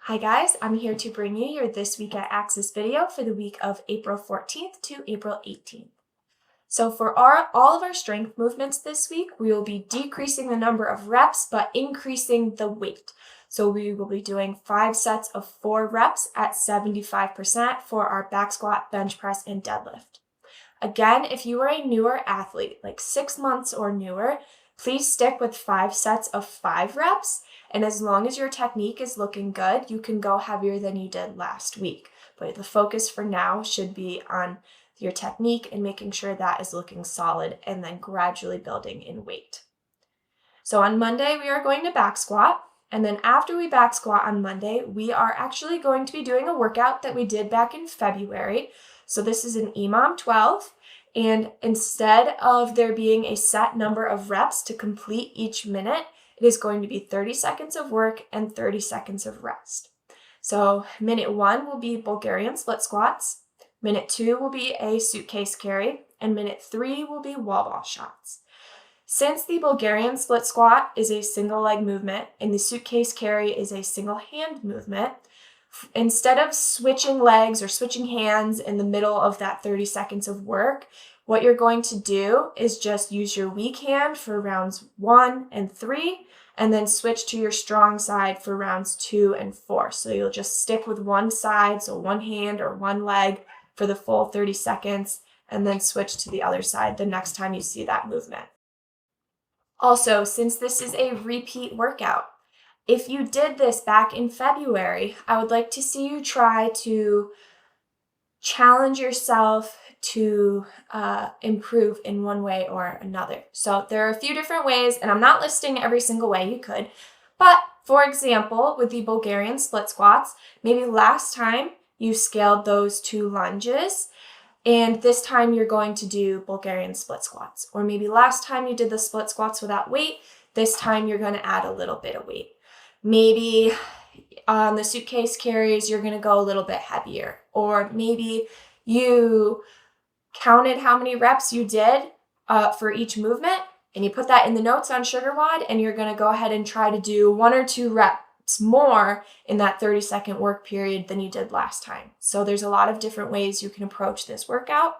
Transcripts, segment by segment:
Hi guys, I'm here to bring you your This Week at Axis video for the week of April 14th to April 18th. So for all of our strength movements this week, we will be decreasing the number of reps but increasing the weight. So we will be doing 5 sets of 4 reps at 75% for our back squat, bench press, and deadlift. Again, if you are a newer athlete, like 6 months or newer, please stick with 5 sets of 5 reps. And as long as your technique is looking good, you can go heavier than you did last week. But the focus for now should be on your technique and making sure that is looking solid and then gradually building in weight. So on Monday, we are going to back squat. And then after we back squat on Monday, we are actually going to be doing a workout that we did back in February. So this is an EMOM 12. And instead of there being a set number of reps to complete each minute, it is going to be 30 seconds of work and 30 seconds of rest. So minute 1 will be Bulgarian split squats. Minute 2 will be a suitcase carry. And minute 3 will be wall ball shots. Since the Bulgarian split squat is a single leg movement and the suitcase carry is a single hand movement, instead of switching legs or switching hands in the middle of that 30 seconds of work, what you're going to do is just use your weak hand for rounds 1 and 3, and then switch to your strong side for rounds 2 and 4. So you'll just stick with one side, so one hand or one leg for the full 30 seconds, and then switch to the other side the next time you see that movement. Also, since this is a repeat workout, if you did this back in February, I would like to see you try to challenge yourself to improve in one way or another. So there are a few different ways, and I'm not listing every single way you could, but for example, with the Bulgarian split squats, maybe last time you scaled those 2 lunges, and this time you're going to do Bulgarian split squats. Or maybe last time you did the split squats without weight, this time you're going to add a little bit of weight. Maybe on the suitcase carries, you're going to go a little bit heavier. Or maybe you counted how many reps you did for each movement, and you put that in the notes on SugarWOD, and you're going to go ahead and try to do 1 or 2 reps more in that 30-second work period than you did last time. So there's a lot of different ways you can approach this workout.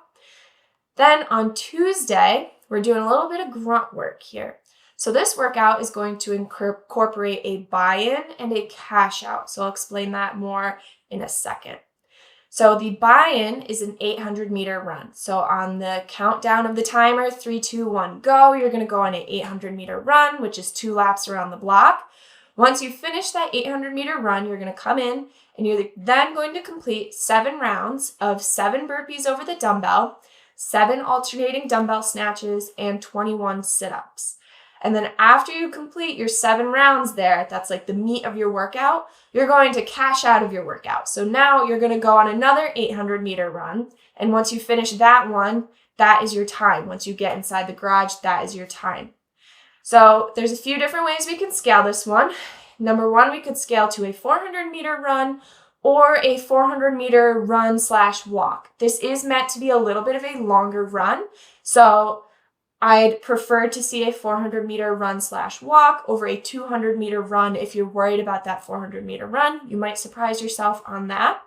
Then on Tuesday, we're doing a little bit of grunt work here. So this workout is going to incorporate a buy-in and a cash out. So I'll explain that more in a second. So the buy-in is an 800-meter run. So on the countdown of the timer, 3, 2, 1, go, you're going to go on an 800-meter run, which is 2 laps around the block. Once you finish that 800-meter run, you're going to come in and you're then going to complete 7 rounds of 7 burpees over the dumbbell, 7 alternating dumbbell snatches, and 21 sit-ups. And then after you complete your 7 rounds there, that's like the meat of your workout, you're going to cash out of your workout. So now you're going to go on another 800-meter run. And once you finish that one, that is your time. Once you get inside the garage, that is your time. So there's a few different ways we can scale this one. Number 1, we could scale to a 400-meter run or a 400-meter run/walk. This is meant to be a little bit of a longer run. So I'd prefer to see a 400-meter run/walk over a 200-meter run. If you're worried about that 400-meter run, you might surprise yourself on that.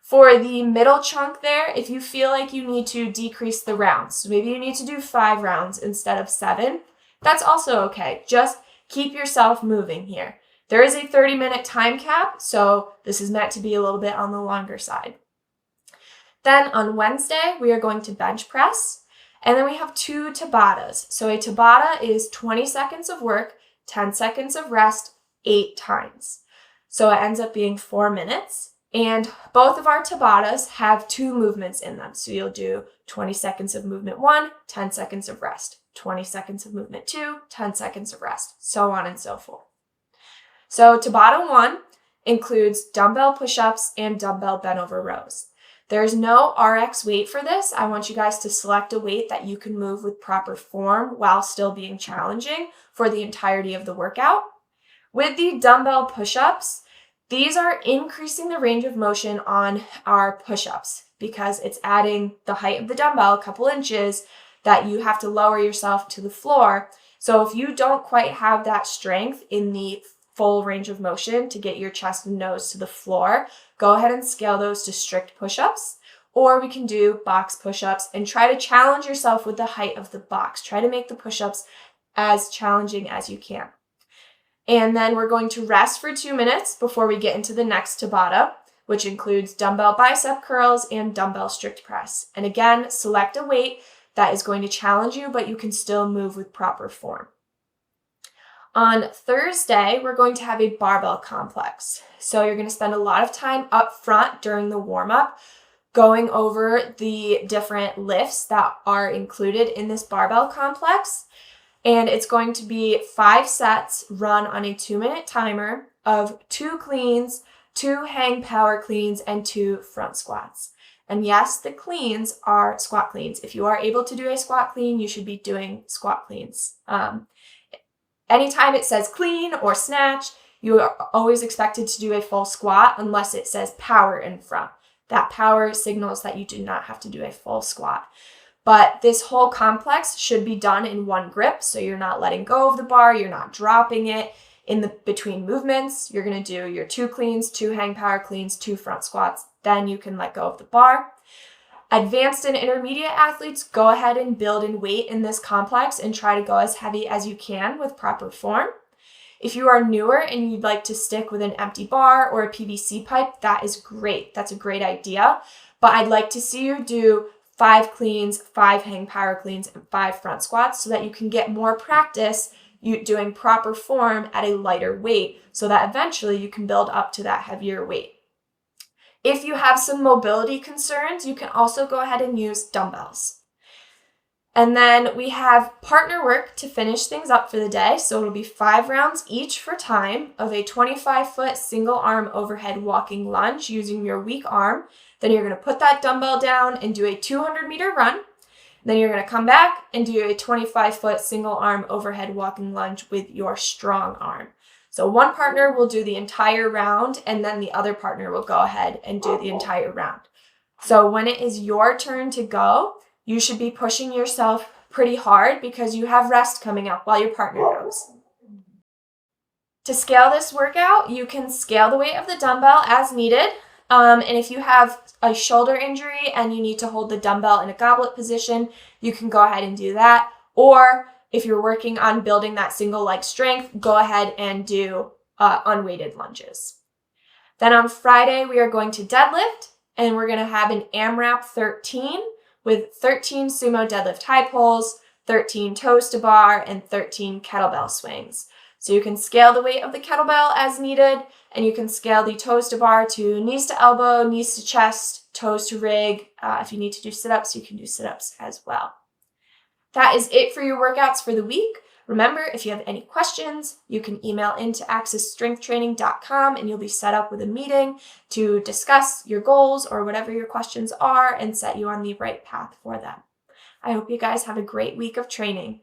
For the middle chunk there, if you feel like you need to decrease the rounds, so maybe you need to do 5 rounds instead of 7, that's also okay. Just keep yourself moving here. There is a 30-minute time cap, so this is meant to be a little bit on the longer side. Then on Wednesday, we are going to bench press. And then we have 2 Tabatas. So a Tabata is 20 seconds of work, 10 seconds of rest, 8 times. So it ends up being 4 minutes. And both of our Tabatas have 2 movements in them. So you'll do 20 seconds of movement 1, 10 seconds of rest. 20 seconds of movement 2, 10 seconds of rest, so on and so forth. So Tabata 1 includes dumbbell push-ups and dumbbell bent over rows. There's no RX weight for this. I want you guys to select a weight that you can move with proper form while still being challenging for the entirety of the workout. With the dumbbell push-ups, these are increasing the range of motion on our push-ups because it's adding the height of the dumbbell a couple inches that you have to lower yourself to the floor. So if you don't quite have that strength in the full range of motion to get your chest and nose to the floor, go ahead and scale those to strict push-ups. Or we can do box push-ups and try to challenge yourself with the height of the box. Try to make the push-ups as challenging as you can. And then we're going to rest for 2 minutes before we get into the next Tabata, which includes dumbbell bicep curls and dumbbell strict press. And again, select a weight that is going to challenge you, but you can still move with proper form. On Thursday, we're going to have a barbell complex. So you're going to spend a lot of time up front during the warm-up going over the different lifts that are included in this barbell complex. And it's going to be 5 sets run on a 2-minute timer of 2 cleans, 2 hang power cleans, and 2 front squats. And yes, the cleans are squat cleans. If you are able to do a squat clean, you should be doing squat cleans. Anytime it says clean or snatch, you are always expected to do a full squat unless it says power in front. That power signals that you do not have to do a full squat. But this whole complex should be done in one grip, so you're not letting go of the bar, you're not dropping it in the between movements. You're going to do your 2 cleans, 2 hang power cleans, 2 front squats, then you can let go of the bar. Advanced and intermediate athletes, go ahead and build in weight in this complex and try to go as heavy as you can with proper form. If you are newer and you'd like to stick with an empty bar or a PVC pipe, that is great. That's a great idea. But I'd like to see you do 5 cleans, 5 hang power cleans, and 5 front squats so that you can get more practice doing proper form at a lighter weight so that eventually you can build up to that heavier weight. If you have some mobility concerns, you can also go ahead and use dumbbells. And then we have partner work to finish things up for the day. So it'll be 5 rounds each for time of a 25-foot single arm overhead walking lunge using your weak arm. Then you're going to put that dumbbell down and do a 200-meter run. Then you're going to come back and do a 25-foot single arm overhead walking lunge with your strong arm. So one partner will do the entire round, and then the other partner will go ahead and do the entire round. So when it is your turn to go, you should be pushing yourself pretty hard because you have rest coming up while your partner goes. To scale this workout, you can scale the weight of the dumbbell as needed. And if you have a shoulder injury and you need to hold the dumbbell in a goblet position, you can go ahead and do that. Or if you're working on building that single leg strength, go ahead and do unweighted lunges. Then on Friday, we are going to deadlift, and we're going to have an AMRAP 13 with 13 sumo deadlift high pulls, 13 toes to bar, and 13 kettlebell swings. So you can scale the weight of the kettlebell as needed, and you can scale the toes to bar to knees to elbow, knees to chest, toes to rig. If you need to do sit-ups, you can do sit-ups as well. That is it for your workouts for the week. Remember, if you have any questions, you can email into accessstrengthtraining.com and you'll be set up with a meeting to discuss your goals or whatever your questions are and set you on the right path for them. I hope you guys have a great week of training.